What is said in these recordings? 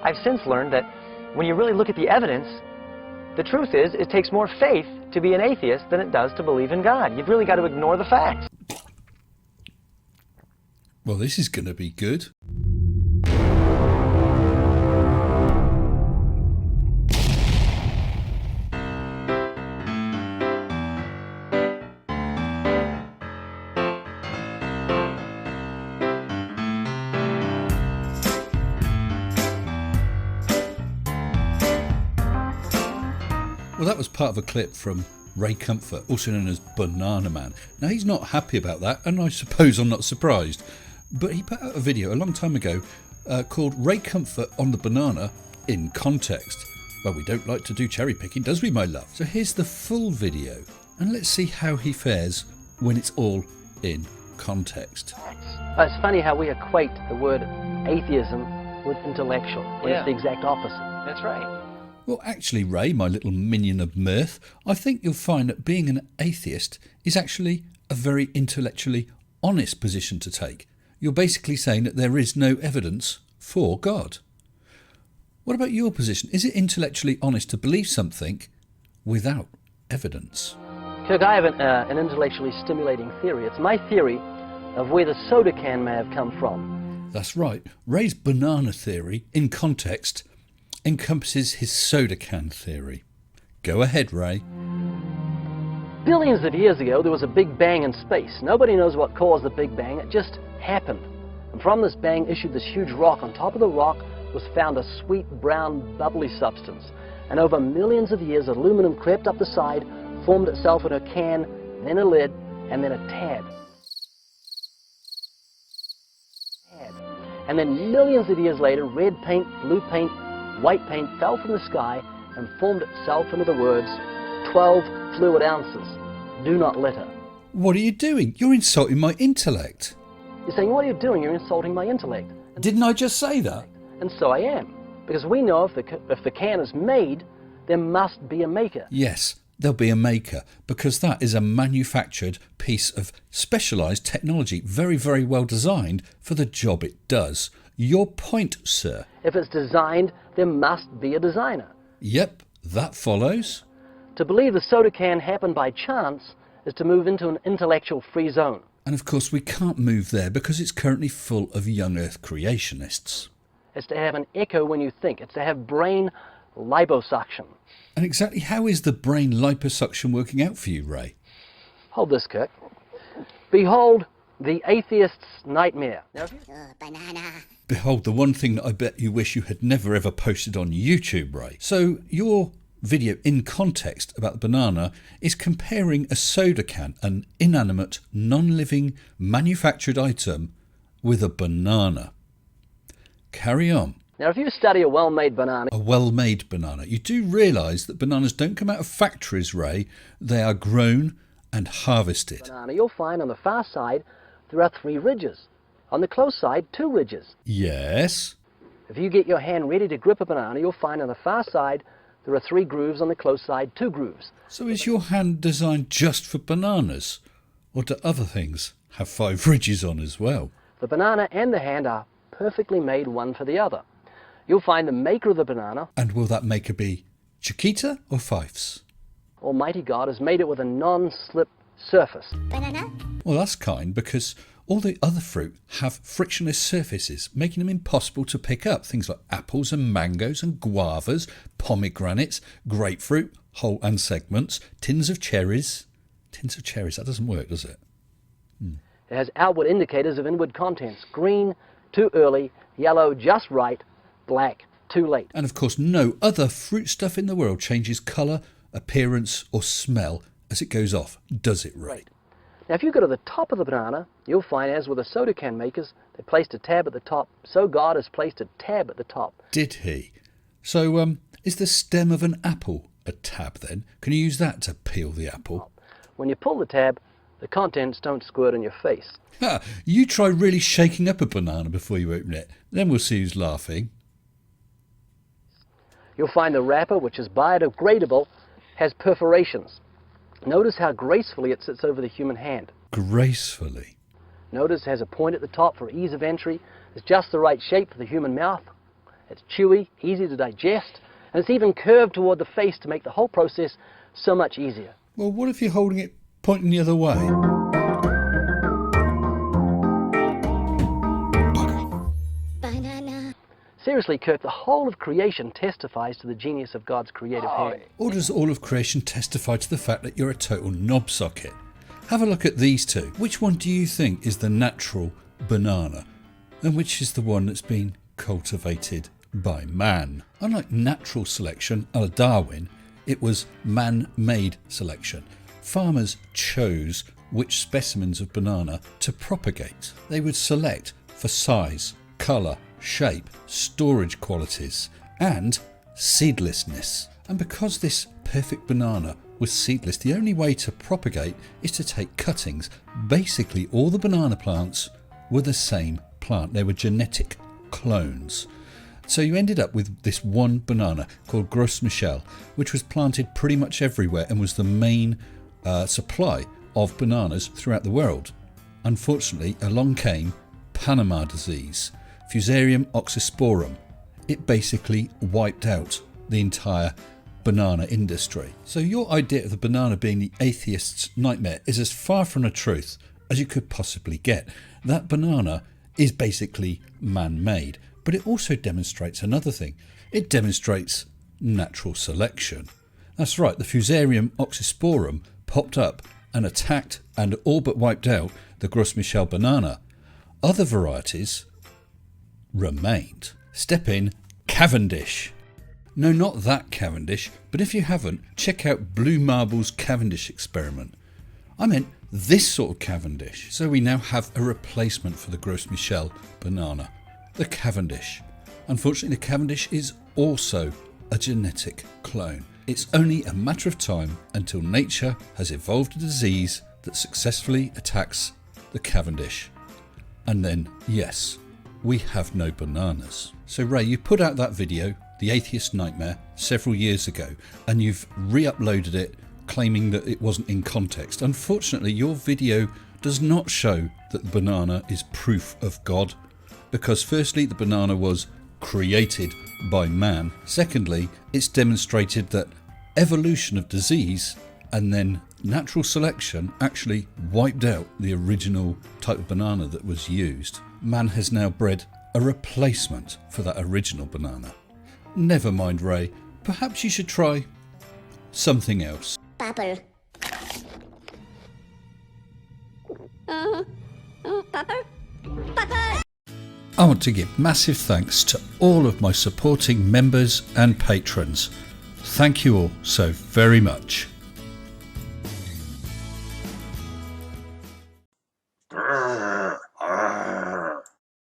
I've since learned that when you really look at the evidence, the truth is it takes more faith to be an atheist than it does to believe in God. You've really got to ignore the facts. Well, this is going to be good. Well, that was part of a clip from Ray Comfort, also known as Banana Man. Now, he's not happy about that, and I suppose I'm not surprised. But he put out a video a long time ago called Ray Comfort on the Banana in Context. Well, we don't like to do cherry picking, does we, my love? So here's the full video, and let's see how he fares when it's all in context. It's funny how we equate the word atheism with intellectual, when it's the exact opposite. That's right. Well, actually, Ray, my little minion of mirth, I think you'll find that being an atheist is actually a very intellectually honest position to take. You're basically saying that there is no evidence for God. What about your position? Is it intellectually honest to believe something without evidence? Kirk, I have an intellectually stimulating theory. It's my theory of where the soda can may have come from. That's right. Ray's banana theory, in context, encompasses his soda can theory. Go ahead, Ray. Billions of years ago, there was a big bang in space. Nobody knows what caused the big bang. It just happened. And from this bang issued this huge rock. On top of the rock was found a sweet, brown, bubbly substance. And over millions of years, aluminum crept up the side, formed itself in a can, then a lid, and then a tab. And then millions of years later, red paint, blue paint, white paint fell from the sky and formed itself into the words, 12 fluid ounces, do not litter. What are you doing? You're insulting my intellect. You're saying, what are you doing? You're insulting my intellect. Didn't I just say that? And so I am. Because we know if the can is made, there must be a maker. Yes, there'll be a maker, because that is a manufactured piece of specialised technology, very, very well designed for the job it does. Your point, sir. If it's designed, there must be a designer. Yep, that follows. To believe the soda can happened by chance is to move into an intellectual free zone. And of course we can't move there because it's currently full of young Earth creationists. It's to have an echo when you think. It's to have brain liposuction. And exactly how is the brain liposuction working out for you, Ray? Hold this, Kirk. Behold the atheist's nightmare. Banana. Behold, the one thing that I bet you wish you had never ever posted on YouTube, Ray. So your video in context about the banana is comparing a soda can, an inanimate, non-living, manufactured item, with a banana. Carry on. Now, if you study a well-made banana... A well-made banana. You do realise that bananas don't come out of factories, Ray. They are grown and harvested. Banana, you'll find on the far side there are 3 ridges. On the close side, 2 ridges. Yes. If you get your hand ready to grip a banana, you'll find on the far side there are 3 grooves, on the close side 2 grooves. So is your hand designed just for bananas? Or do other things have 5 ridges on as well? The banana and the hand are perfectly made one for the other. You'll find the maker of the banana... And will that maker be Chiquita or Fifes? Almighty God has made it with a non-slip surface. Banana. Well, that's kind, because all the other fruit have frictionless surfaces, making them impossible to pick up. Things like apples and mangoes and guavas, pomegranates, grapefruit, whole and segments, tins of cherries. Tins of cherries, that doesn't work, does it? It has outward indicators of inward contents. Green, too early. Yellow, just right. Black, too late. And of course, no other fruit stuff in the world changes colour, appearance or smell as it goes off, does it, Ray? Right. Now, if you go to the top of the banana, you'll find, as with the soda can makers, they placed a tab at the top. So God has placed a tab at the top. Did he? So, is the stem of an apple a tab then? Can you use that to peel the apple? When you pull the tab, the contents don't squirt in your face. Ha! You try really shaking up a banana before you open it. Then we'll see who's laughing. You'll find the wrapper, which is biodegradable, has perforations. Notice how gracefully it sits over the human hand. Gracefully? Notice it has a point at the top for ease of entry. It's just the right shape for the human mouth. It's chewy, easy to digest, and it's even curved toward the face to make the whole process so much easier. Well, what if you're holding it pointing the other way? Banana. Seriously, Kirk, the whole of creation testifies to the genius of God's creative hand. Or does all of creation testify to the fact that you're a total knobsocket? Have a look at these two. Which one do you think is the natural banana? And which is the one that's been cultivated by man? Unlike natural selection, a la Darwin, it was man-made selection. Farmers chose which specimens of banana to propagate. They would select for size, colour, shape, storage qualities, and seedlessness. And because this perfect banana was seedless, the only way to propagate is to take cuttings. Basically, all the banana plants were the same plant. They were genetic clones. So you ended up with this one banana called Gros Michel, which was planted pretty much everywhere and was the main supply of bananas throughout the world. Unfortunately, along came Panama disease, Fusarium oxysporum. It basically wiped out the entire banana industry. So your idea of the banana being the atheist's nightmare is as far from the truth as you could possibly get. That banana is basically man-made, but it also demonstrates another thing. It demonstrates natural selection. That's right, the Fusarium oxysporum popped up and attacked and all but wiped out the Gros Michel banana. Other varieties remained. Step in Cavendish. No, not that Cavendish, but if you haven't, check out Blue Marble's Cavendish experiment. I meant this sort of Cavendish. So we now have a replacement for the Gros Michel banana, the Cavendish. Unfortunately, the Cavendish is also a genetic clone. It's only a matter of time until nature has evolved a disease that successfully attacks the Cavendish. And then, yes, we have no bananas. So Ray, you put out that video, The Atheist Nightmare, several years ago, and you've re-uploaded it claiming that it wasn't in context. Unfortunately, your video does not show that the banana is proof of God, because firstly, the banana was created by man. Secondly, it's demonstrated that evolution of disease and then natural selection actually wiped out the original type of banana that was used. Man has now bred a replacement for that original banana. Never mind, Ray. Perhaps you should try something else. Papa. Papa. Papa. I want to give massive thanks to all of my supporting members and patrons. Thank you all so very much.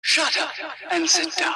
Shut up and sit down.